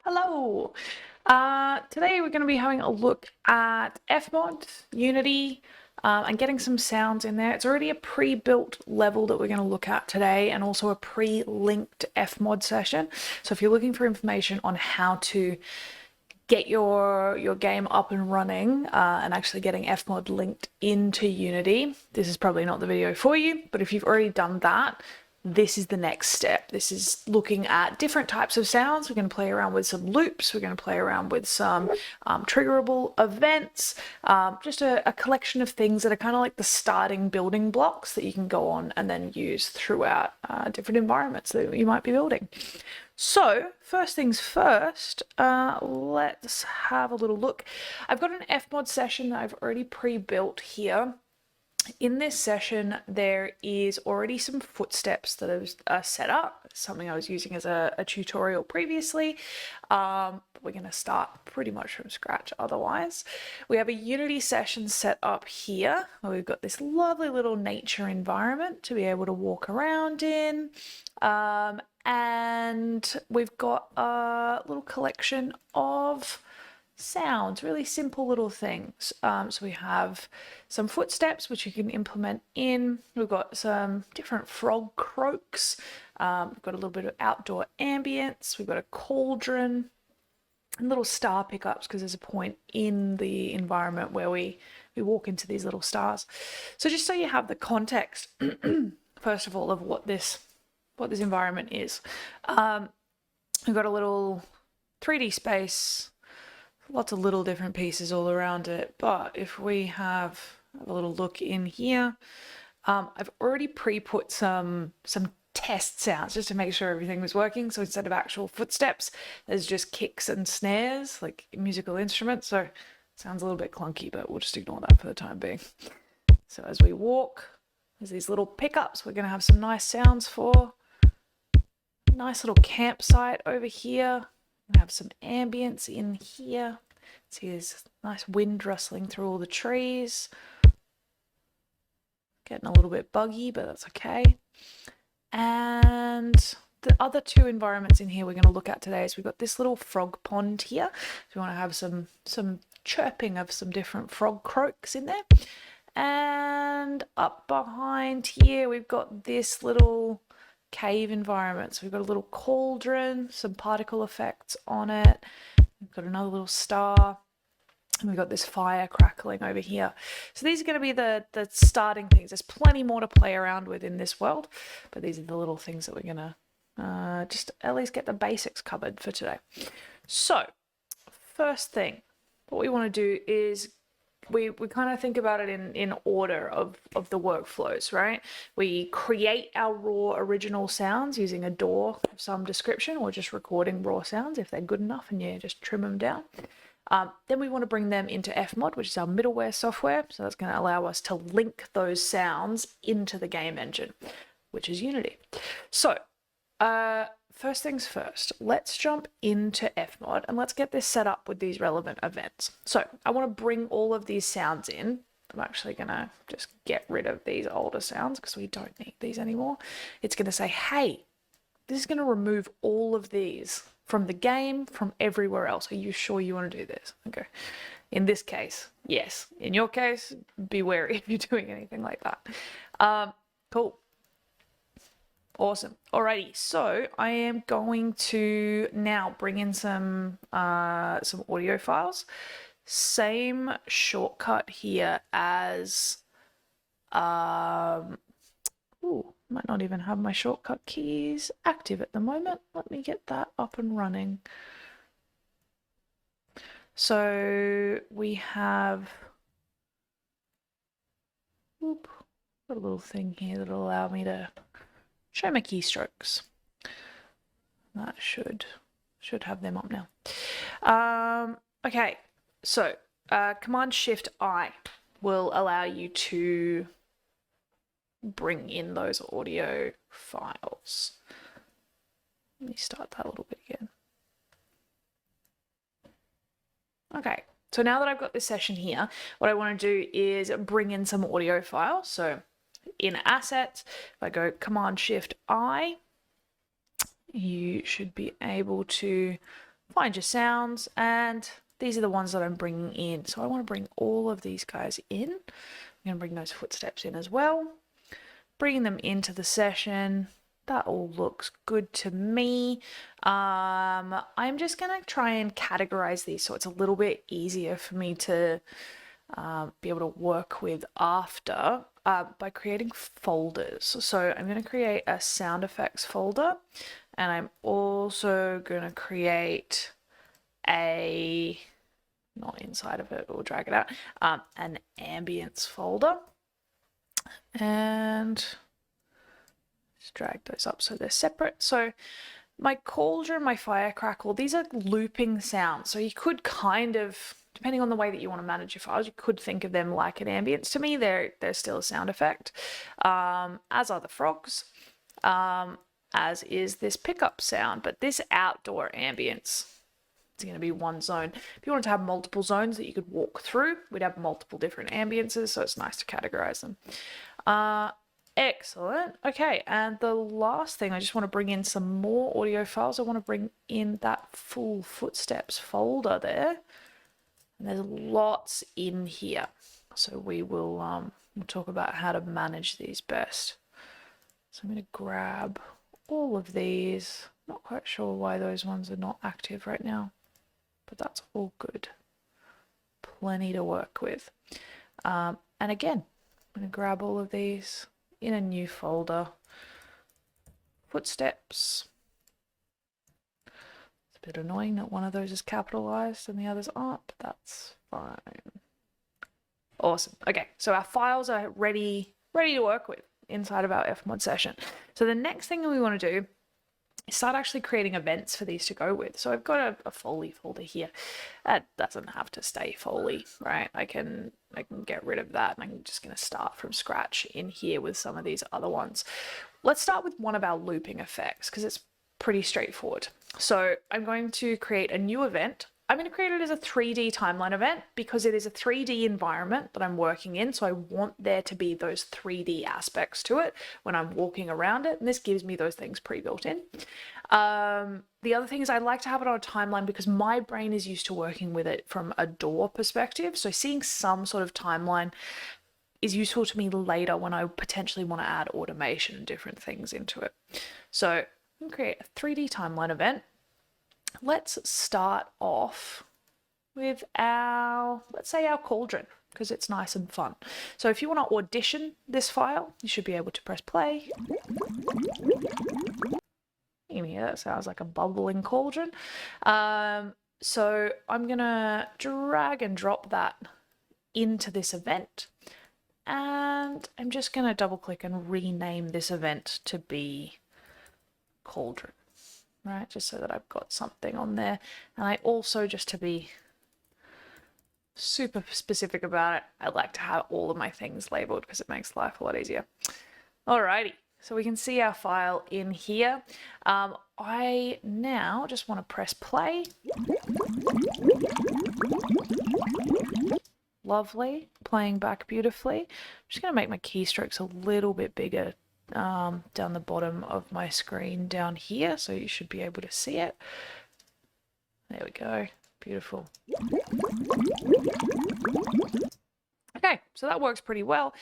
Hello! Today we're going to be having a look at FMOD, Unity, and getting some sounds in there. It's already a pre-built level that we're going to look at today, and also a pre-linked FMOD session. So if you're looking for information on how to get your game up and running and actually getting FMOD linked into Unity, this is probably not the video for you. But if you've already done that, this is the next step. This is looking at different types of sounds. We're going to play around with some loops. We're going to play around with some triggerable events, just a collection of things that are kind of like the starting building blocks that you can go on and then use throughout different environments that you might be building. So first things first, let's have a little look. I've got an FMOD session that I've already pre-built here. In this session, there is already some footsteps that are set up, something I was using as a tutorial previously. We're going to start pretty much from scratch otherwise. We have a Unity session set up here, where we've got this lovely little nature environment to be able to walk around in. And we've got a little collection of sounds, really simple little things. So we have some footsteps which you can implement in. We've got some different frog croaks. We've got a little bit of outdoor ambience. We've got a cauldron and little star pickups because there's a point in the environment where we walk into these little stars. So just so you have the context, first of all, of what this environment is. We've got a little 3D space, lots of little different pieces all around it. But if we have a little look in here, I've already pre-put some test sounds just to make sure everything was working. So instead of actual footsteps, there's just kicks and snares, like musical instruments. So it sounds a little bit clunky, but we'll just ignore that for the time being. So as we walk, there's these little pickups. We're going to have some nice sounds for. Nice little campsite over here. We have some ambience in here. See, there's nice wind rustling through all the trees. Getting a little bit buggy, but that's okay. And the other two environments in here we're going to look at today is we've got this little frog pond here. So we want to have some chirping of some different frog croaks in there. And up behind here we've got this little cave environment. So we've got a little cauldron, some particle effects on it. We've got another little star, and we've got this fire crackling over here. So these are going to be the starting things. There's plenty more to play around with in this world, but these are the little things that we're going to just at least get the basics covered for today. So first thing, what we want to do is we kind of think about it in order of the workflows, right? We create our raw original sounds using a DAW of some description, or just recording raw sounds if they're good enough and you just trim them down. Then we want to bring them into FMOD, which is our middleware software. So that's going to allow us to link those sounds into the game engine, which is Unity. So first things first, let's jump into FMOD and let's get this set up with these relevant events. So I want to bring all of these sounds in. I'm actually going to just get rid of these older sounds because we don't need these anymore. It's going to say, hey, this is going to remove all of these from the game, from everywhere else. Are you sure you want to do this? Okay. In this case, yes. In your case, be wary if you're doing anything like that. Cool. Awesome. Alrighty, so I am going to now bring in some audio files. Same shortcut here as might not even have my shortcut keys active at the moment. Let me get that up and running. So we have got a little thing here that'll allow me to show my keystrokes. That should have them up now. Okay, so Command-Shift-I will allow you to bring in those audio files. Let me start that a little bit again. Okay, so now that I've got this session here, what I want to do is bring in some audio files. So in Assets, if I go Command-Shift-I, you should be able to find your sounds, and these are the ones that I'm bringing in. So I want to bring all of these guys in. I'm going to bring those footsteps in as well. Bringing them into the session. That all looks good to me. I'm just going to try and categorize these so it's a little bit easier for me to be able to work with after by creating folders. So I'm going to create a sound effects folder, and I'm also going to create a, not inside of it, we'll drag it out, an ambience folder, and just drag those up so they're separate. So my cauldron, my fire crackle, these are looping sounds. So you could kind of, depending on the way that you want to manage your files, you could think of them like an ambience. To me, they're still a sound effect, as are the frogs, as is this pickup sound. But this outdoor ambience, it's going to be one zone. If you wanted to have multiple zones that you could walk through, we'd have multiple different ambiences, so it's nice to categorize them. Excellent. Okay, and the last thing, I just want to bring in some more audio files. I want to bring in that full footsteps folder there. And there's lots in here. So we will we'll talk about how to manage these best. So I'm going to grab all of these. Not quite sure why those ones are not active right now, but that's all good. Plenty to work with. And again, I'm going to grab all of these in a new folder. Footsteps. It's a bit annoying that one of those is capitalized and the others aren't, but that's fine. Awesome. Okay, so our files are ready to work with inside of our FMOD session. So the next thing that we want to do is start actually creating events for these to go with. So I've got a Foley folder here. That doesn't have to stay Foley, right? I can get rid of that, and I'm just going to start from scratch in here with some of these other ones. Let's start with one of our looping effects because it's pretty straightforward. So I'm going to create a new event. I'm going to create it as a 3D timeline event because it is a 3D environment that I'm working in. So I want there to be those 3D aspects to it when I'm walking around it. And this gives me those things pre-built in. The other thing is I like to have it on a timeline because my brain is used to working with it from a door perspective. So seeing some sort of timeline is useful to me later when I potentially want to add automation and different things into it. So I'm going to create a 3D timeline event. Let's start off with our, let's say our cauldron, because it's nice and fun. So if you want to audition this file, you should be able to press play. You can hear that sounds like a bubbling cauldron. So I'm going to drag and drop that into this event. And I'm just going to double click and rename this event to be cauldron. Right, just so that I've got something on there. And I also, just to be super specific about it, I like to have all of my things labeled because it makes life a lot easier. Alrighty, so we can see our file in here. I now just want to press play. Lovely, playing back beautifully. I'm just going to make my keystrokes a little bit bigger down the bottom of my screen down here, so you should be able to see it. There we go. Beautiful. Okay, so that works pretty well.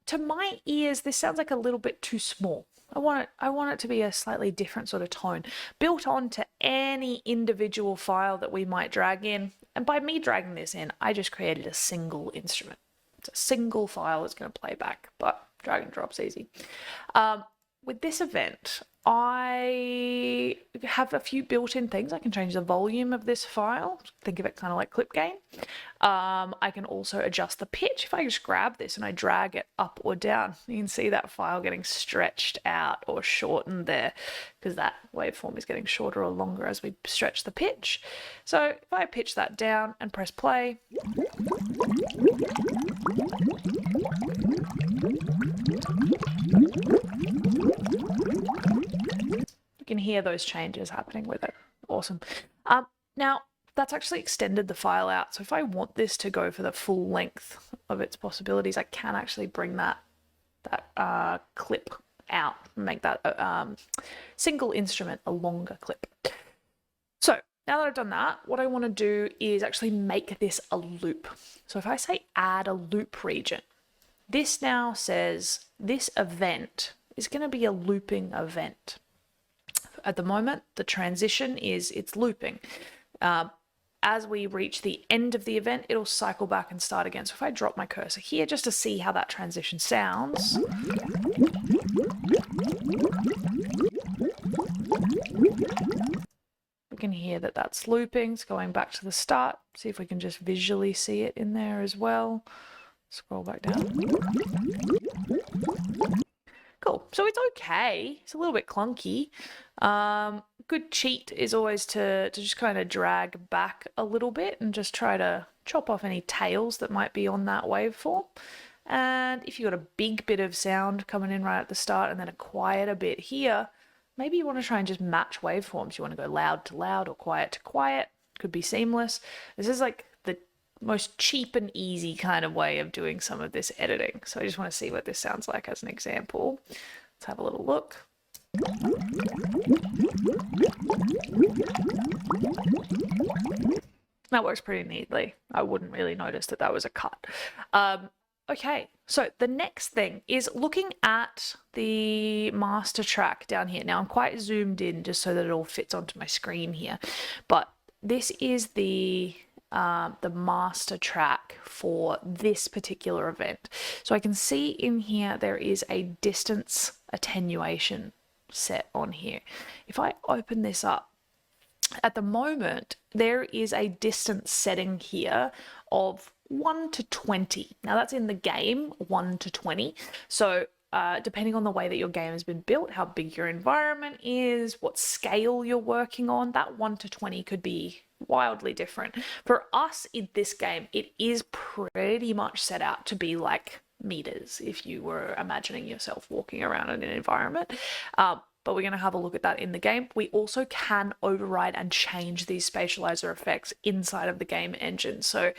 To my ears, this sounds like a little bit too small. I want it to be a slightly different sort of tone, built onto any individual file that we might drag in. And by me dragging this in, I just created a single instrument. It's a single file that's going to play back, but drag and drop's easy. With this event, I have a few built-in things. I can change the volume of this file. Think of it kind of like clip gain. I can also adjust the pitch. If I just grab this and I drag it up or down, you can see that file getting stretched out or shortened there because that waveform is getting shorter or longer as we stretch the pitch. So if I pitch that down and press play, you can hear those changes happening with it. Awesome. Now, that's actually extended the file out. So if I want this to go for the full length of its possibilities, I can actually bring that clip out and make that single instrument a longer clip. So Now that I've done that, what I want to do is actually make this a loop. So if I say add a loop region, this now says this event is going to be a looping event. At the moment, the transition is it's looping. As we reach the end of the event, it'll cycle back and start again. So if I drop my cursor here just to see how that transition sounds. We can hear that that's looping. It's going back to the start. See if we can just visually see it in there as well. Scroll back down. Cool. So it's okay. It's a little bit clunky. Good cheat is always to just kind of drag back a little bit and just try to chop off any tails that might be on that waveform. And if you've got a big bit of sound coming in right at the start and then a quieter bit here, maybe you want to try and just match waveforms. You want to go loud to loud or quiet to quiet. Could be seamless. This is like the most cheap and easy kind of way of doing some of this editing. So I just want to see what this sounds like as an example. Let's have a little look. That works pretty neatly. I wouldn't really notice that that was a cut. Okay, so the next thing is looking at the master track down here. Now I'm quite zoomed in just so that it all fits onto my screen here, but this is the master track for this particular event. So I can see in here there is a distance attenuation set on here. If I open this up, at the moment there is a distance setting here of 1 to 20. Now that's in the game, 1 to 20. So depending on the way that your game has been built, how big your environment is, what scale you're working on, that 1 to 20 could be wildly different. For us in this game, it is pretty much set out to be like meters if you were imagining yourself walking around in an environment. But we're going to have a look at that in the game. We also can override and change these spatializer effects inside of the game engine. So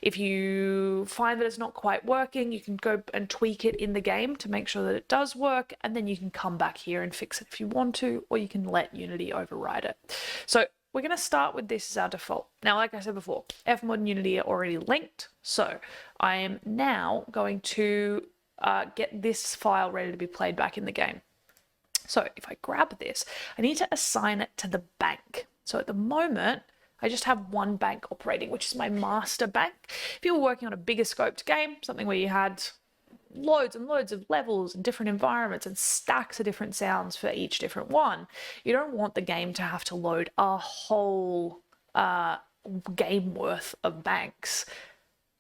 if you find that it's not quite working, you can go and tweak it in the game to make sure that it does work, and then you can come back here and fix it if you want to, or you can let Unity override it. So we're going to start with this as our default. Now, like I said before, FMOD and Unity are already linked. So I am now going to get this file ready to be played back in the game. So if I grab this, I need to assign it to the bank. So at the moment, I just have one bank operating, which is my master bank. If you were working on a bigger scoped game, something where you had loads and loads of levels and different environments and stacks of different sounds for each different one, you don't want the game to have to load a whole game worth of banks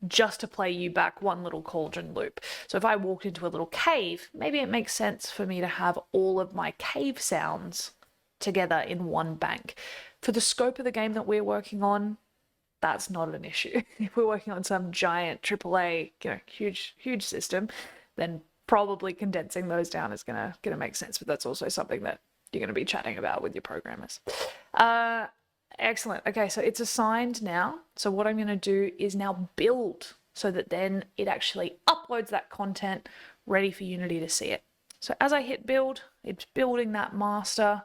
just to play you back one little cauldron loop. So if I walked into a little cave, maybe it makes sense for me to have all of my cave sounds together in one bank. For the scope of the game that we're working on, that's not an issue. If we're working on some giant AAA, huge system, then probably condensing those down is gonna make sense. But that's also something that you're gonna be chatting about with your programmers. Excellent. Okay, so it's assigned now. So what I'm going to do is now build so that then it actually uploads that content ready for Unity to see it. So as I hit build, it's building that master.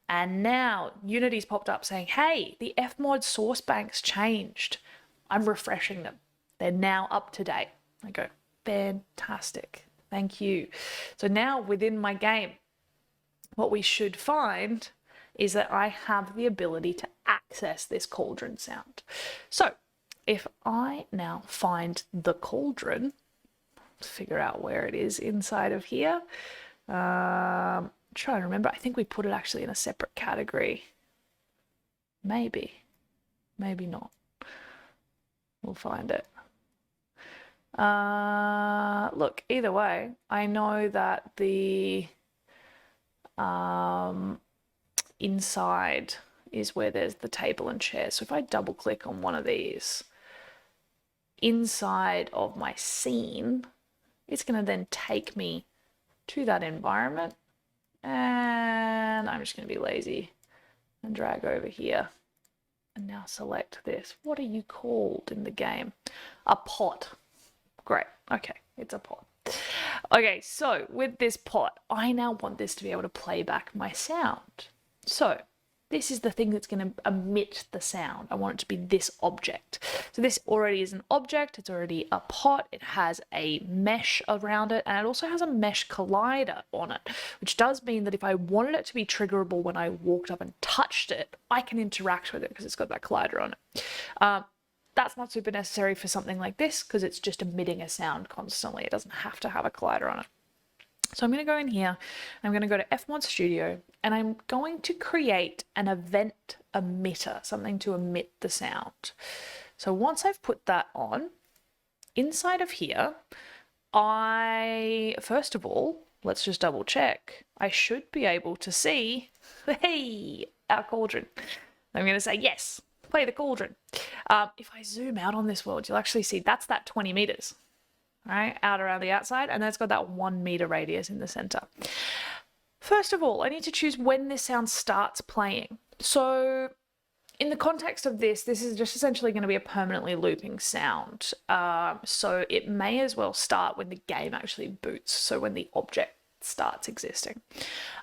And now Unity's popped up saying, hey, the FMOD source bank's changed. I'm refreshing them. They're now up to date. I go, fantastic. Thank you. So now within my game, what we should find is that I have the ability to access this cauldron sound. So if I now find the cauldron, let's figure out where it is inside of here. Trying to remember, I think we put it actually in a separate category. Maybe not. We'll find it. Look, either way, I know that the inside is where there's the table and chair. So if I double click on one of these, inside of my scene, it's going to then take me to that environment. And I'm just going to be lazy and drag over here and now select this. What are you called in the game? A pot. Great. Okay, it's a pot. Okay, so with this pot, I now want this to be able to play back my sound. So this is the thing that's going to emit the sound. I want it to be this object. So this already is an object. It's already a pot. It has a mesh around it, and it also has a mesh collider on it, which does mean that if I wanted it to be triggerable when I walked up and touched it, I can interact with it because it's got that collider on it. That's not super necessary for something like this because it's just emitting a sound constantly. It doesn't have to have a collider on it. So I'm going to go in here, I'm going to go to FMOD Studio, and I'm going to create an event emitter, something to emit the sound. So once I've put that on, inside of here, first of all, let's just double check. I should be able to see, hey, our cauldron. I'm going to say, yes, play the cauldron. If I zoom out on this world, you'll actually see that's that 20 meters. Right, out around the outside, and that's got that 1 meter radius in the center. First of all, I need to choose when this sound starts playing. So in the context of this is just essentially going to be a permanently looping sound. So it may as well start when the game actually boots, so when the object starts existing.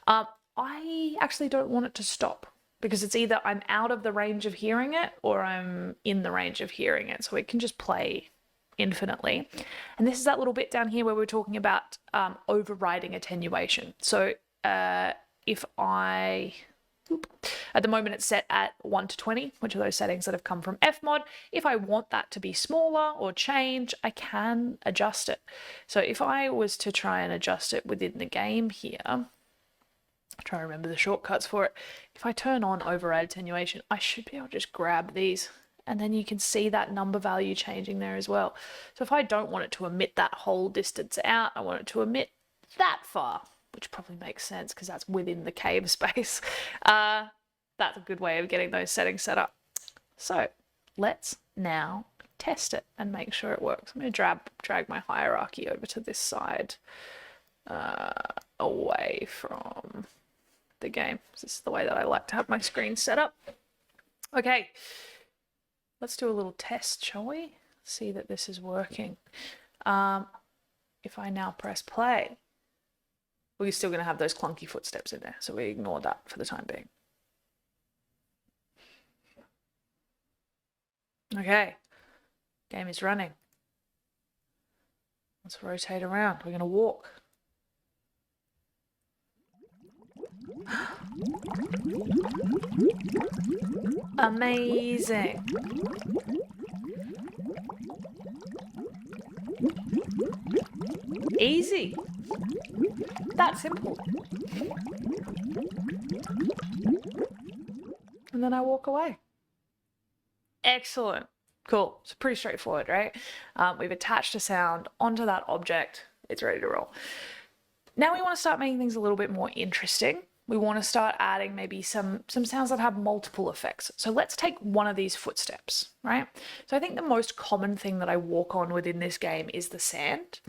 I actually don't want it to stop because it's either I'm out of the range of hearing it or I'm in the range of hearing it. So it can just play infinitely. And this is that little bit down here where we're talking about overriding attenuation. So if I, at the moment it's set at 1 to 20, which are those settings that have come from FMOD. If I want that to be smaller or change, I can adjust it. So if I was to try and adjust it within the game here, try to remember the shortcuts for it. If I turn on override attenuation, I should be able to just grab these, and then you can see that number value changing there as well. So if I don't want it to emit that whole distance out, I want it to emit that far, which probably makes sense because that's within the cave space. That's a good way of getting those settings set up. So let's now test it and make sure it works. I'm going to drag my hierarchy over to this side, away from the game. This is the way that I like to have my screen set up. Okay. Let's do a little test, shall we? See that this is working. If I now press play, we're still going to have those clunky footsteps in there, so we ignore that for the time being. Okay, game is running. Let's rotate around. We're going to walk. Amazing. Easy. That simple. And then I walk away. Excellent. Cool. It's pretty straightforward, right? We've attached a sound onto that object. It's ready to roll. Now we want to start making things a little bit more interesting. We want to start adding maybe some sounds that have multiple effects. So let's take one of these footsteps, right? So I think the most common thing that I walk on within this game is the sand.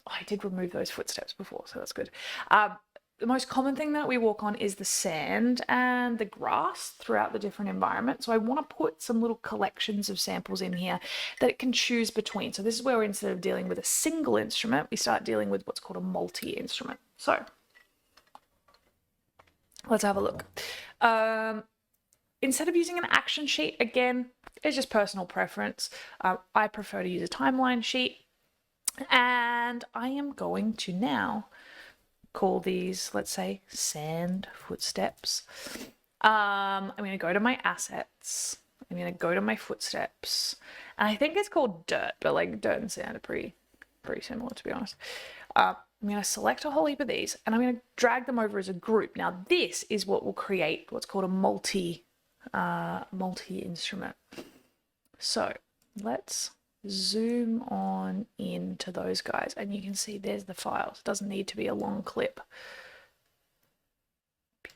Oh, I did remove those footsteps before, so that's good. The most common thing that we walk on is the sand and the grass throughout the different environments. So I want to put some little collections of samples in here that it can choose between. So this is where instead of dealing with a single instrument, we start dealing with what's called a multi-instrument. So let's have a look. Instead of using an action sheet, again, it's just personal preference. I prefer to use a timeline sheet. And I am going to now call these, let's say, sand footsteps. I'm going to go to my assets. I'm going to go to my footsteps. And I think it's called dirt, but like dirt and sand are pretty similar, to be honest. I'm going to select a whole heap of these and I'm going to drag them over as a group. Now this is what will create what's called a multi-instrument. So let's zoom on into those guys and you can see there's the files. It doesn't need to be a long clip.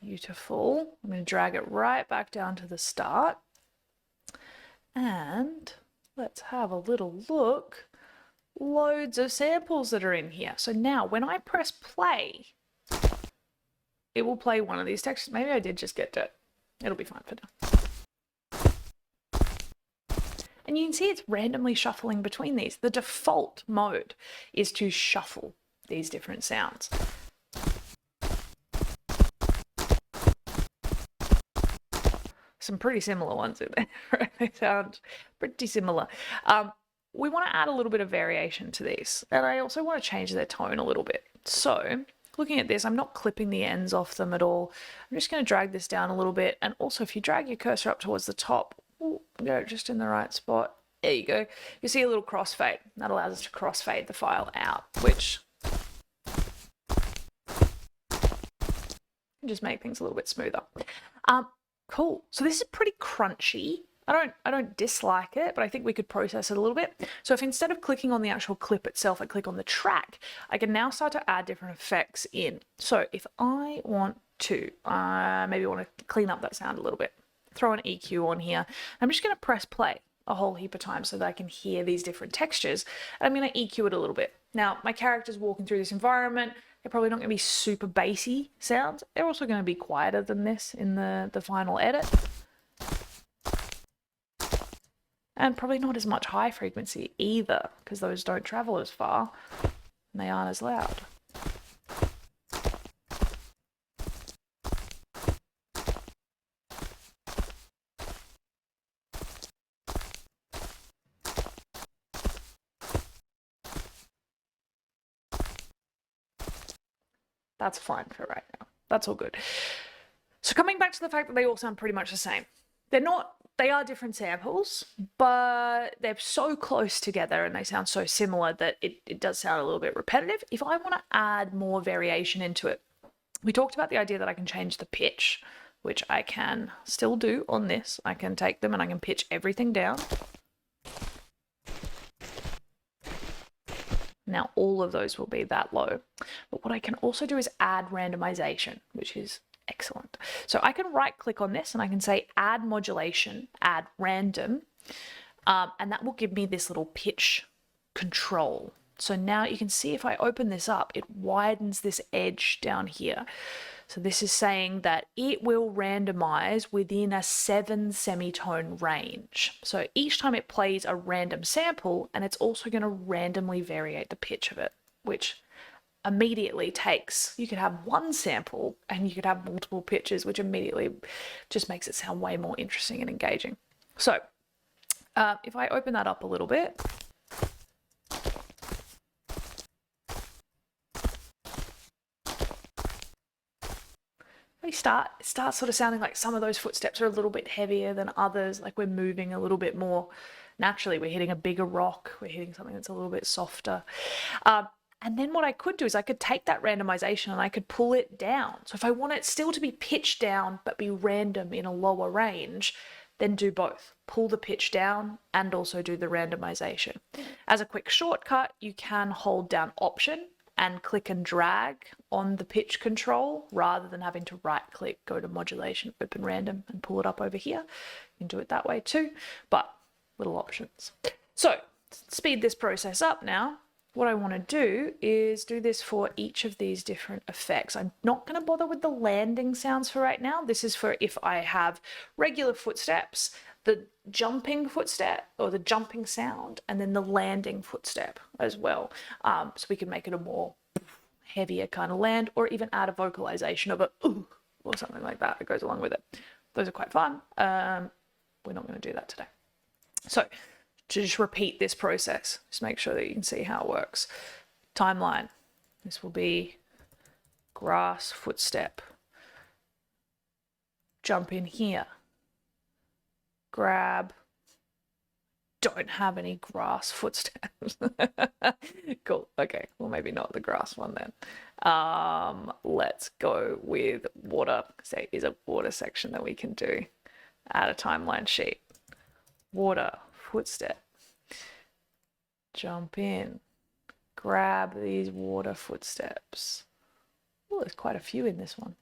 Beautiful. I'm going to drag it right back down to the start and let's have a little look. Loads of samples that are in here. So now when I press play, it will play one of these textures. Maybe I did just get dirt. It'll be fine for now. And you can see it's randomly shuffling between these. The default mode is to shuffle these different sounds. some pretty similar ones in there. They sound pretty similar. We want to add a little bit of variation to these, and I also want to change their tone a little bit. So looking at this, I'm not clipping the ends off them at all. I'm just going to drag this down a little bit, and also if you drag your cursor up towards the top, get it just in the right spot. There you go. You see a little crossfade. That allows us to crossfade the file out, which just make things a little bit smoother. Cool. So this is pretty crunchy. I don't dislike it, but I think we could process it a little bit. So if instead of clicking on the actual clip itself, I click on the track, I can now start to add different effects in. So if I want to, maybe want to clean up that sound a little bit, throw an EQ on here. I'm just going to press play a whole heap of times so that I can hear these different textures. And I'm going to EQ it a little bit. Now, my character's walking through this environment. They're probably not going to be super bassy sounds. They're also going to be quieter than this in the final edit. And probably not as much high frequency either, because those don't travel as far and they aren't as loud. That's fine for right now. That's all good. So coming back to the fact that they all sound pretty much the same. They are different samples, but they're so close together and they sound so similar that it does sound a little bit repetitive. If I want to add more variation into it, we talked about the idea that I can change the pitch, which I can still do on this. I can take them and I can pitch everything down. Now all of those will be that low. But what I can also do is add randomization, which is excellent. So I can right click on this and I can say add modulation, add random, and that will give me this little pitch control. So now you can see if I open this up, it widens this edge down here. So this is saying that it will randomize within a 7 semitone range. So each time it plays a random sample, and it's also going to randomly variate the pitch of it, which immediately takes, you could have one sample and you could have multiple pitches, which immediately just makes it sound way more interesting and engaging. So if I open that up a little bit, it starts sort of sounding like some of those footsteps are a little bit heavier than others, like we're moving a little bit more naturally. We're hitting a bigger rock, we're hitting something that's a little bit softer. And then what I could do is I could take that randomization and I could pull it down. So if I want it still to be pitched down but be random in a lower range, then do both. Pull the pitch down and also do the randomization. As a quick shortcut, you can hold down Option and click and drag on the pitch control rather than having to right click, go to modulation, open random and pull it up over here. You can do it that way too, but little options. So speed this process up now. What I want to do is do this for each of these different effects. I'm not going to bother with the landing sounds for right now. This is for if I have regular footsteps, the jumping footstep or the jumping sound, and then the landing footstep as well. So we can make it a more heavier kind of land, or even add a vocalization of a ooh or something like that that goes along with it. Those are quite fun. We're not going to do that today. So to just repeat this process, just make sure that you can see how it works. Timeline. This will be grass footstep. Jump in here. Grab. Don't have any grass footsteps. Cool. Okay. Well, maybe not the grass one then. Let's go with water. Say is a water section that we can do. Add a timeline sheet. Water footstep. Jump in. Grab these water footsteps. Oh, there's quite a few in this one.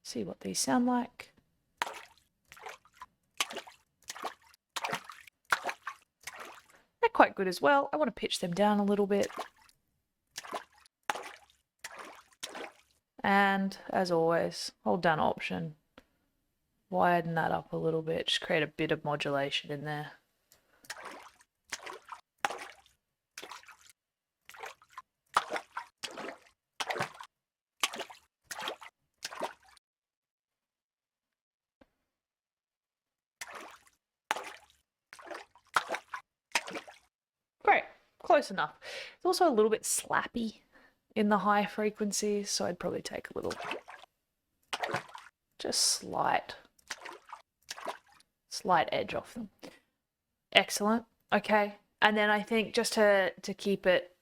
See what these sound like. They're quite good as well. I want to pitch them down a little bit. And as always, hold down Option. Widen that up a little bit, just create a bit of modulation in there. close enough. It's also a little bit slappy in the high frequencies, so I'd probably take a little, just slight edge off them. Excellent. Okay, and then I think just to keep it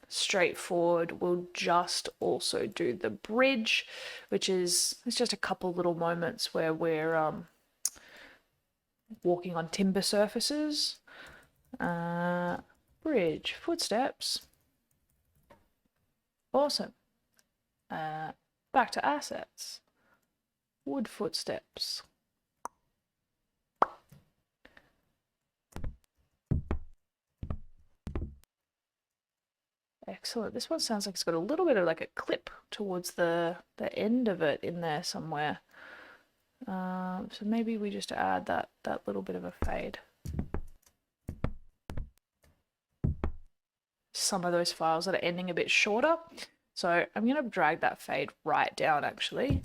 straightforward, we'll just also do the bridge, which is, it's just a couple little moments where we're walking on timber surfaces. Bridge, footsteps. Awesome. Back to assets. Wood footsteps. Excellent. This one sounds like it's got a little bit of like a clip towards the end of it in there somewhere. So maybe we just add that little bit of a fade. Some of those files that are ending a bit shorter. So I'm going to drag that fade right down actually.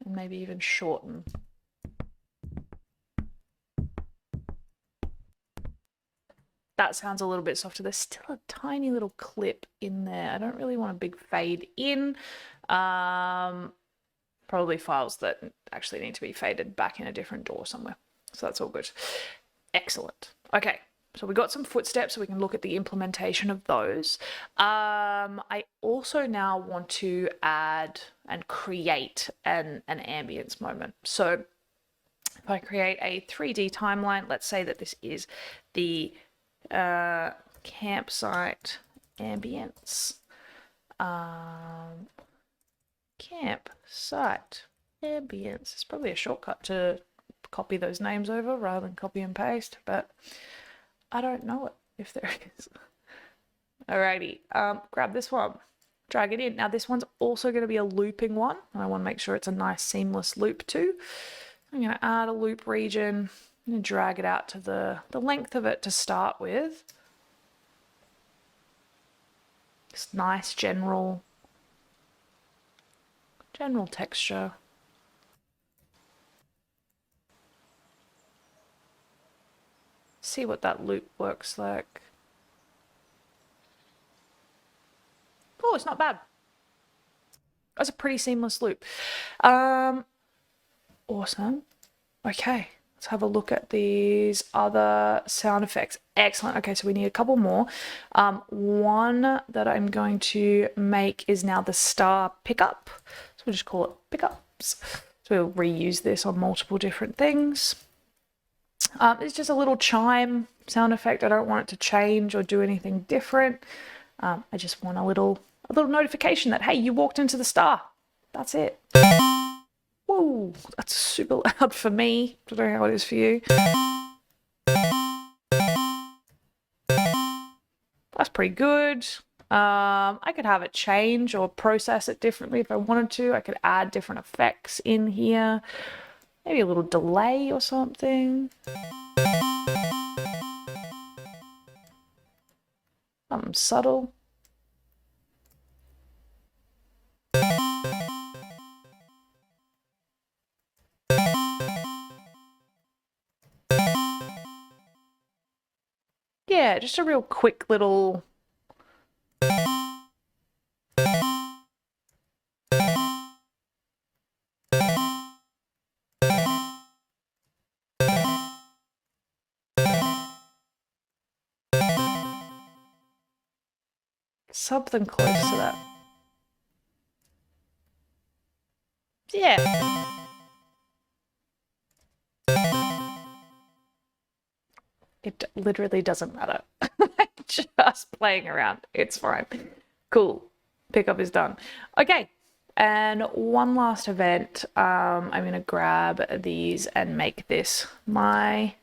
And maybe even shorten. That sounds a little bit softer. There's still a tiny little clip in there. I don't really want a big fade in. Probably files that actually need to be faded back in a different DAW somewhere. So that's all good. Excellent. Okay, so we got some footsteps, so we can look at the implementation of those. I also now want to add and create an ambience moment. So if I create a 3D timeline, let's say that this is the campsite ambience. Campsite ambience. It's probably a shortcut to copy those names over rather than copy and paste, but I don't know it if there is. Alrighty, grab this one, drag it in. Now this one's also going to be a looping one, and I want to make sure it's a nice seamless loop too. I'm going to add a loop region and drag it out to the length of it to start with. Just nice general texture. See what that loop works like. Oh, it's not bad. That's a pretty seamless loop. Awesome. Okay, let's have a look at these other sound effects. Excellent. Okay, so we need a couple more. One that I'm going to make is now the star pickup. So we'll just call it pickups. So we'll reuse this on multiple different things. It's just a little chime sound effect. I don't want it to change or do anything different. I just want a little notification that, hey, you walked into the star. That's it. Whoa, that's super loud for me. I don't know how it is for you. That's pretty good. I could have it change or process it differently if I wanted to. I could add different effects in here. Maybe a little delay or something. Something subtle. Yeah, just a real quick little... something close to that. Yeah. It literally doesn't matter. Just playing around. It's fine. Cool. Pickup is done. Okay. And one last event. I'm going to grab these and make this my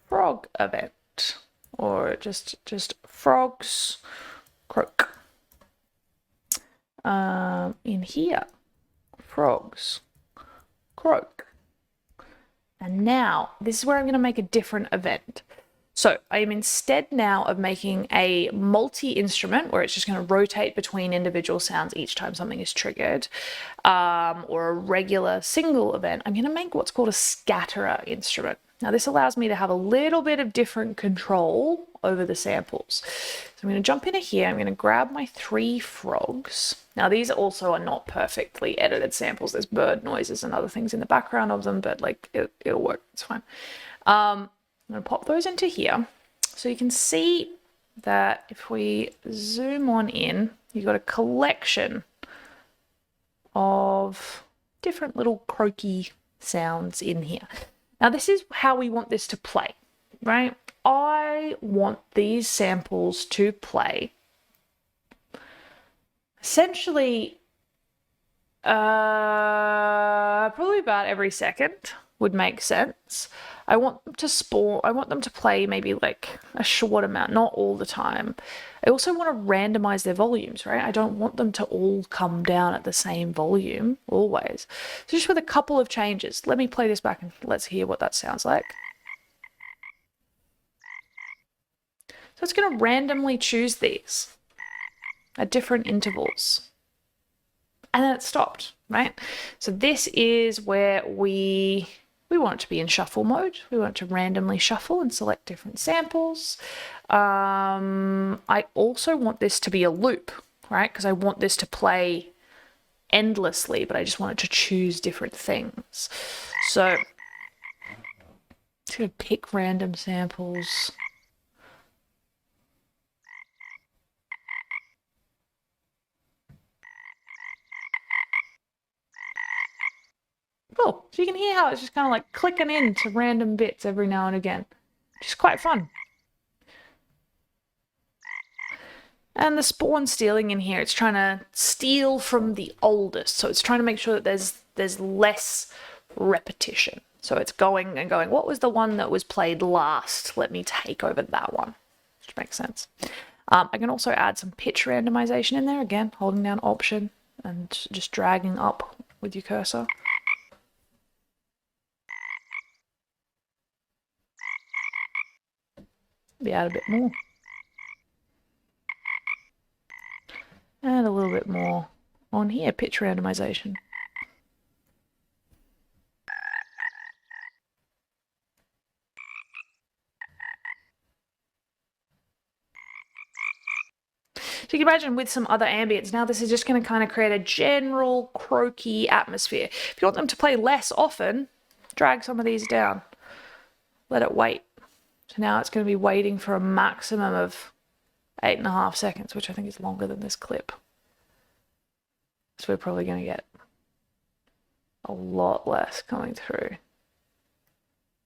frog event. Or just frogs croak. In here. Frogs croak. And now, this is where I'm going to make a different event. So I am instead now of making a multi-instrument where it's just going to rotate between individual sounds each time something is triggered, or a regular single event. I'm going to make what's called a scatterer instrument. Now this allows me to have a little bit of different control over the samples. So I'm going to jump into here. I'm going to grab my 3 frogs. Now these also are not perfectly edited samples. There's bird noises and other things in the background of them, but like it'll work. It's fine. I'm going to pop those into here. So you can see that if we zoom on in, you've got a collection of different little croaky sounds in here. Now this is how we want this to play, right? I want these samples to play essentially probably about every second would make sense. I want them to spawn, I want them to play maybe like a short amount, not all the time. I also want to randomize their volumes, right? I don't want them to all come down at the same volume always. So just with a couple of changes, let me play this back and let's hear what that sounds like. So it's going to randomly choose these at different intervals. And then it stopped, right? So this is where we want it to be in shuffle mode. We want it to randomly shuffle and select different samples. I also want this to be a loop, right? Because I want this to play endlessly, but I just want it to choose different things. So I'm just going to pick random samples. Cool. So you can hear how it's just kind of like clicking into random bits every now and again, which is quite fun. And the spawn stealing in here, it's trying to steal from the oldest. So it's trying to make sure that there's less repetition. So it's going and going, what was the one that was played last? Let me take over that one, which makes sense. I can also add some pitch randomization in there, again, holding down Option and just dragging up with your cursor. Maybe add a bit more. And a little bit more on here, pitch randomization. So you can imagine with some other ambience, now this is just going to kind of create a general croaky atmosphere. If you want them to play less often, drag some of these down. Let it wait. So now it's going to be waiting for a maximum of 8.5 seconds, which I think is longer than this clip. So we're probably going to get a lot less coming through.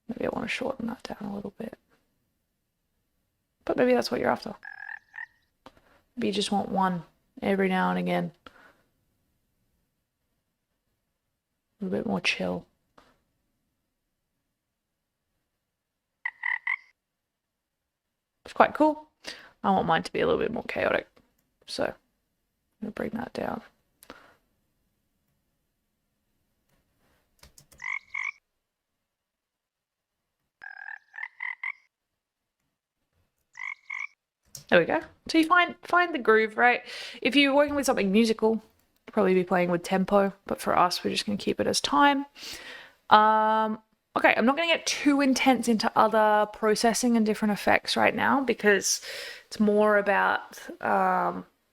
Maybe I want to shorten that down a little bit. But maybe that's what you're after. Maybe you just want one every now and again. A little bit more chill. It's quite cool. I want mine to be a little bit more chaotic. So I'm going to bring that down. There we go. So you find the groove, right? If you're working with something musical, you'll probably be playing with tempo, but for us, we're just going to keep it as time. Okay, I'm not going to get too intense into other processing and different effects right now because it's more about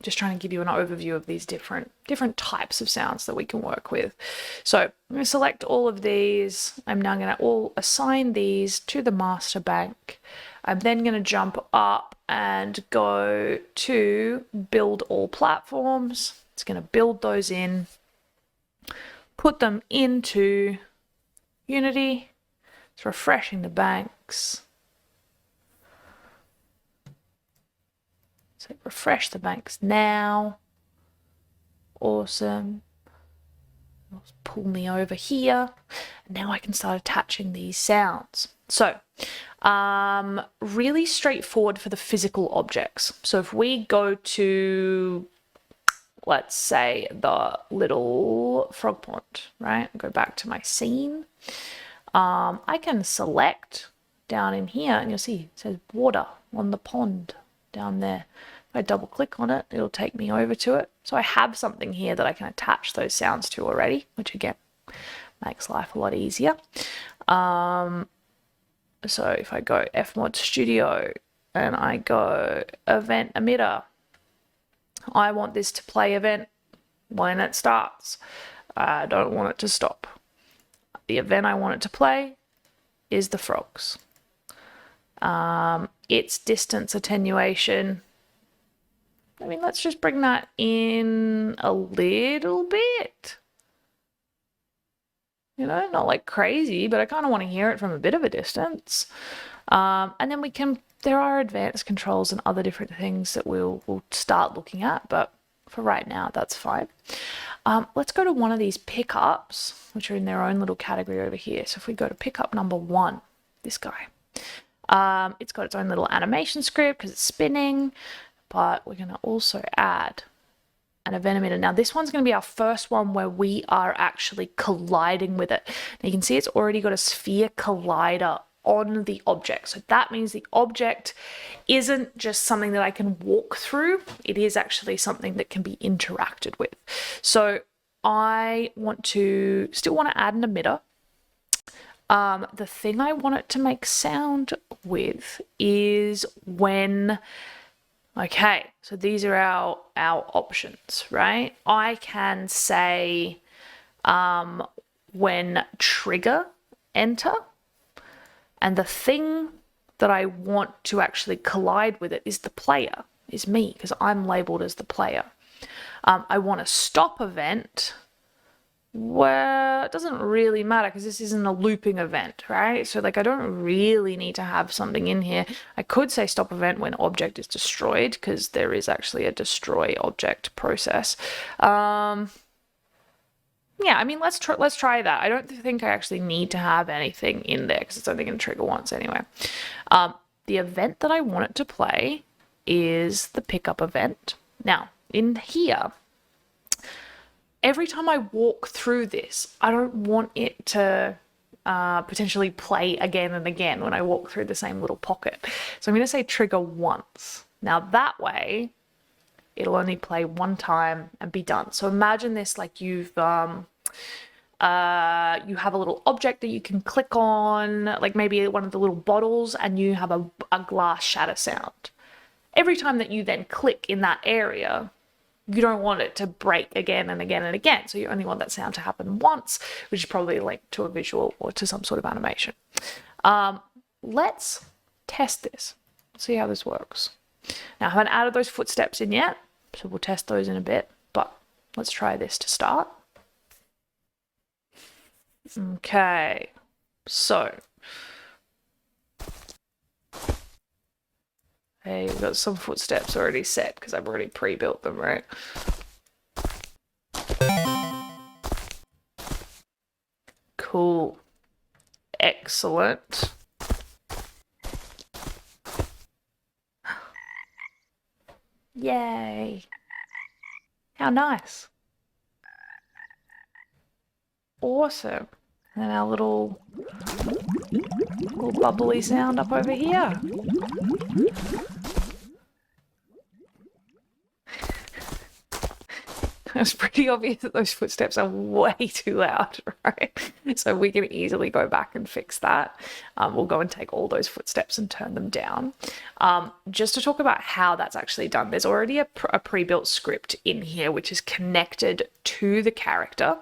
just trying to give you an overview of these different types of sounds that we can work with. So I'm going to select all of these. I'm now going to all assign these to the master bank. I'm then going to jump up and go to build all platforms. It's going to build those in, put them into Unity. It's refreshing the banks. So refresh the banks now. Awesome. Pull me over here. And now I can start attaching these sounds. So really straightforward for the physical objects. So if we go to, let's say, the little frog pond, right? Go back to my scene. I can select down in here, and you'll see it says water on the pond down there. If I double click on it, it'll take me over to it. So I have something here that I can attach those sounds to already, which again makes life a lot easier. So if I go FMOD Studio and I go event emitter, I want this to play event when it starts. I don't want it to stop. The event I want it to play is the frogs. Its distance attenuation, I mean, let's just bring that in a little bit. You know, not like crazy, but I kind of want to hear it from a bit of a distance. And then we can, there are advanced controls and other different things that we'll start looking at, but for right now, that's fine. Let's go to one of these pickups, which are in their own little category over here. So if we go to pickup number 1, this guy, it's got its own little animation script because it's spinning, but we're going to also add an event emitter. Now this one's going to be our first one where we are actually colliding with it. Now you can see it's already got a sphere collider on the object. So that means the object isn't just something that I can walk through. It is actually something that can be interacted with. So I still want to add an emitter. The thing I want it to make sound with is when, okay, so these are our options, right? I can say when trigger enter, and the thing that I want to actually collide with it is the player, is me, because I'm labeled as the player. I want a stop event. Well, it doesn't really matter because this isn't a looping event, right? So like I don't really need to have something in here. I could say stop event when object is destroyed because there is actually a destroy object process. Yeah, I mean, let's try that. I don't think I actually need to have anything in there because it's only going to trigger once anyway. The event that I want it to play is the pickup event. Now, in here, every time I walk through this, I don't want it to potentially play again and again when I walk through the same little pocket. So I'm going to say trigger once. Now that way, it'll only play one time and be done. So imagine this like you have a little object that you can click on, like maybe one of the little bottles, and you have a glass shatter sound. Every time that you then click in that area, you don't want it to break again and again and again. So you only want that sound to happen once, which is probably linked to a visual or to some sort of animation. Let's test this, see how this works. Now I haven't added those footsteps in yet, so we'll test those in a bit, but let's try this to start. Okay, so hey, we've got some footsteps already set because I've already pre-built them, right? Cool. Excellent. Yay. How nice. Awesome. And then our little bubbly sound up over here. It's pretty obvious that those footsteps are way too loud, right? So we can easily go back and fix that. We'll go and take all those footsteps and turn them down. Just to talk about how that's actually done, there's already a pre-built script in here which is connected to the character.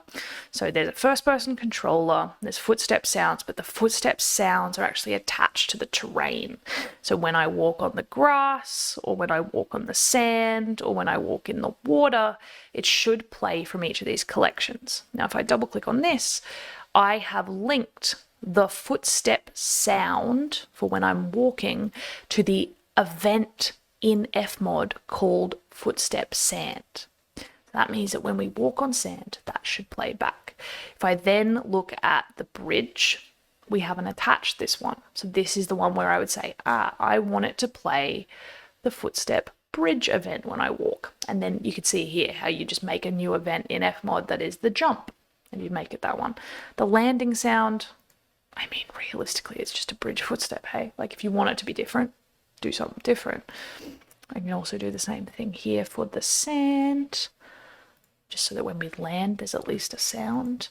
So there's a first-person controller, there's footstep sounds, but the footstep sounds are actually attached to the terrain. So when I walk on the grass, or when I walk on the sand, or when I walk in the water, it should play from each of these collections. Now, if I double click on this, I have linked the footstep sound for when I'm walking to the event in FMOD called footstep sand. That means that when we walk on sand, that should play back. If I then look at the bridge, we haven't attached this one. So this is the one where I would say, I want it to play the footstep bridge event when I walk. And then you could see here how you just make a new event in FMOD that is the jump, and you make it that one. The landing sound, I mean, realistically, it's just a bridge footstep, hey? Like, if you want it to be different, do something different. I can also do the same thing here for the sand, just so that when we land, there's at least a sound.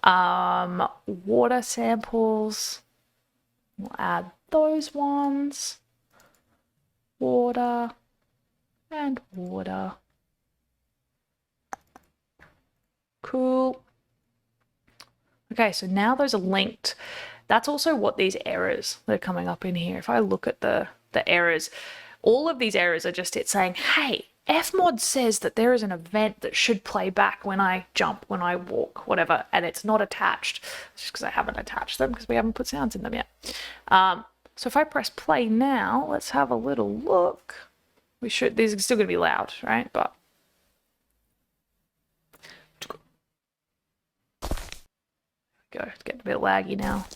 Water samples, we'll add those ones. Water and water. Cool. Okay, so now those are linked. That's also what these errors that are coming up in here. If I look at the errors, all of these errors are just it saying, hey, FMOD says that there is an event that should play back when I jump, when I walk, whatever, and it's not attached. It's just because I haven't attached them because we haven't put sounds in them yet. So if I press play now, let's have a little look. We should, these are still going to be loud, right? But go, it's getting a bit laggy now.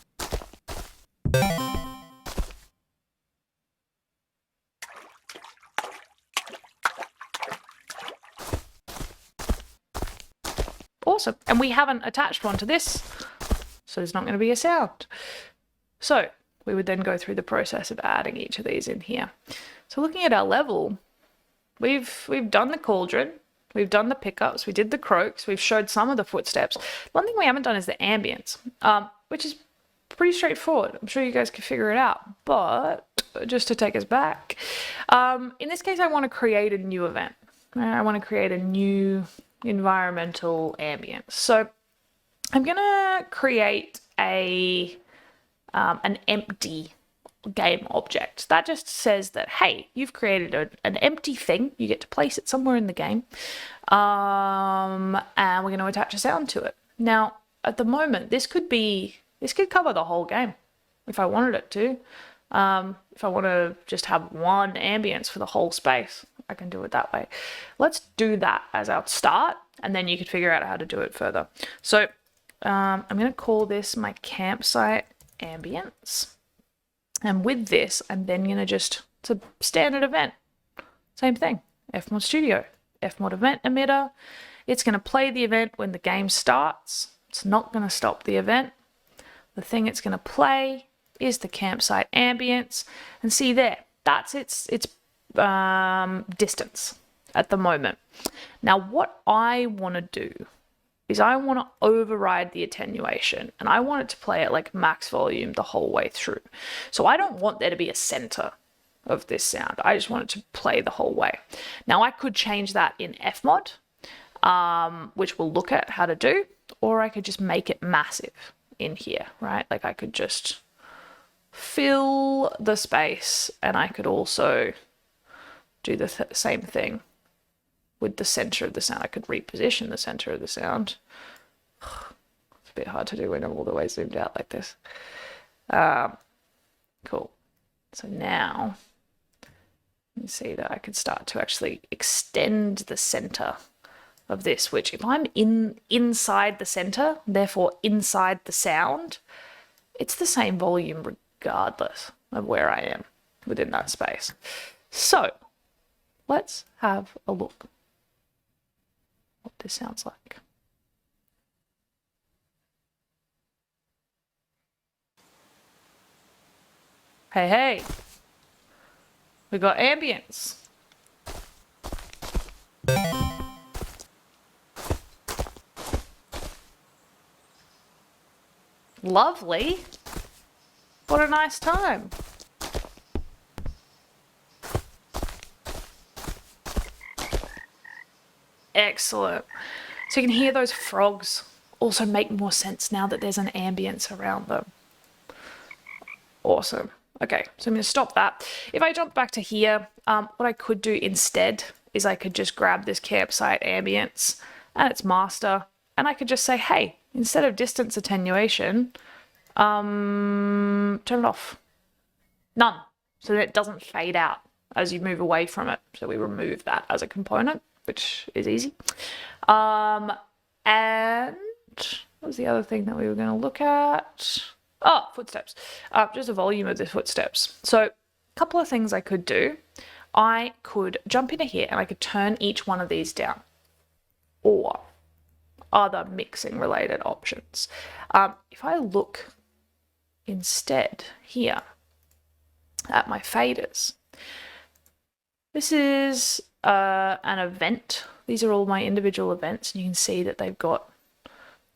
Awesome. And we haven't attached one to this, so there's not going to be a sound. So we would then go through the process of adding each of these in here. So looking at our level, we've done the cauldron, we've done the pickups, we did the croaks, we've showed some of the footsteps. One thing we haven't done is the ambience, which is pretty straightforward. I'm sure you guys can figure it out, but just to take us back, in this case, I want to create a new event. I want to create a new environmental ambience. So I'm going to create an empty game object. That just says that, hey, you've created an empty thing. You get to place it somewhere in the game. And we're going to attach a sound to it. Now, at the moment, this could cover the whole game if I wanted it to. If I want to just have one ambience for the whole space, I can do it that way. Let's do that as our start, and then you can figure out how to do it further. So I'm going to call this my campsite ambience. And with this, I'm then going to it's a standard event. Same thing, FMOD Studio, FMOD event emitter. It's going to play the event when the game starts. It's not going to stop the event. The thing it's going to play is the campsite ambience. And see there, that's its distance at the moment. Now, what I want to do is I want to override the attenuation, and I want it to play at like max volume the whole way through. So I don't want there to be a center of this sound. I just want it to play the whole way. Now I could change that in FMOD, which we'll look at how to do, or I could just make it massive in here, right? Like I could just fill the space, and I could also do the same thing with the center of the sound. I could reposition the center of the sound. It's a bit hard to do when I'm all the way zoomed out like this. Cool. So now you see that I could start to actually extend the center of this, which if I'm inside the center, therefore inside the sound, it's the same volume regardless of where I am within that space. So let's have a look what this sounds like. Hey, hey, we got ambience. Lovely. What a nice time. Excellent. So you can hear those frogs also make more sense now that there's an ambience around them. Awesome. Okay, so I'm going to stop that. If I jump back to here, what I could do instead is I could just grab this campsite ambience and its master, and I could just say, hey, instead of distance attenuation, turn it off. None. So that it doesn't fade out as you move away from it. So we remove that as a component, which is easy. And what was the other thing that we were going to look at? Oh, footsteps. Just the volume of the footsteps. So a couple of things I could do. I could jump into here and I could turn each one of these down, or other mixing related options. If I look instead here at my faders. This is an event. These are all my individual events, and you can see that they've got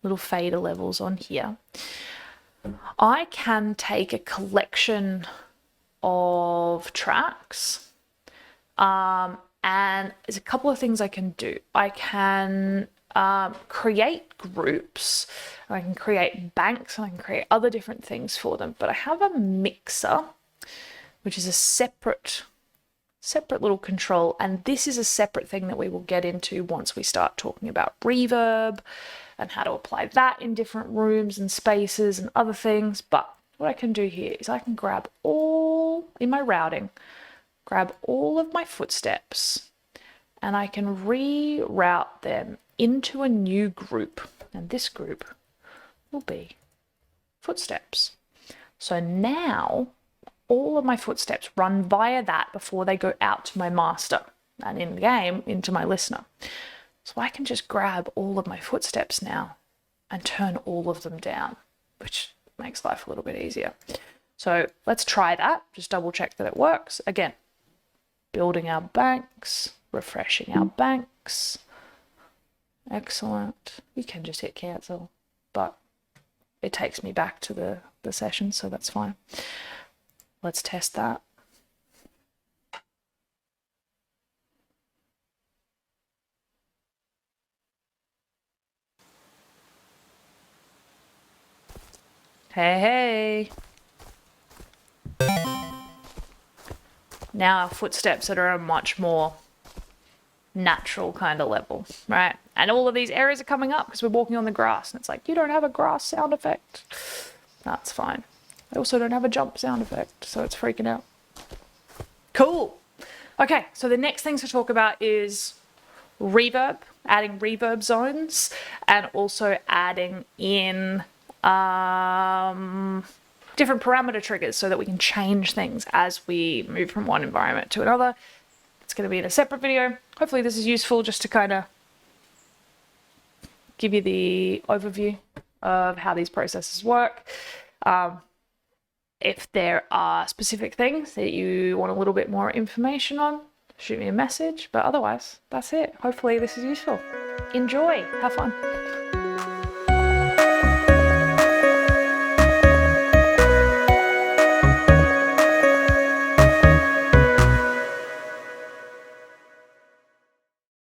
little fader levels on here. I can take a collection of tracks, and there's a couple of things I can do. I can create groups, and I can create banks, and I can create other different things for them. But I have a mixer, which is a separate little control, and this is a separate thing that we will get into once we start talking about reverb and how to apply that in different rooms and spaces and other things. But what I can do here is I can grab all, in my routing, grab all of my footsteps, and I can reroute them into a new group, and this group will be footsteps. So now all of my footsteps run via that before they go out to my master and in the game into my listener. So I can just grab all of my footsteps now and turn all of them down, which makes life a little bit easier. So let's try that, just double check that it works. Again, building our banks, refreshing our banks. Excellent. You can just hit cancel, but it takes me back to the session, so that's fine. Let's test that. Hey. Now our footsteps are a much more natural kind of level, right? And all of these errors are coming up because we're walking on the grass, and it's like, you don't have a grass sound effect. That's fine. I also don't have a jump sound effect, so it's freaking out. Cool. Okay, so the next things to talk about is reverb, adding reverb zones, and also adding in different parameter triggers so that we can change things as we move from one environment to another. It's going to be in a separate video. Hopefully this is useful just to kind of give you the overview of how these processes work. If there are specific things that you want a little bit more information on, shoot me a message. But otherwise, that's it. Hopefully this is useful. Enjoy. Have fun.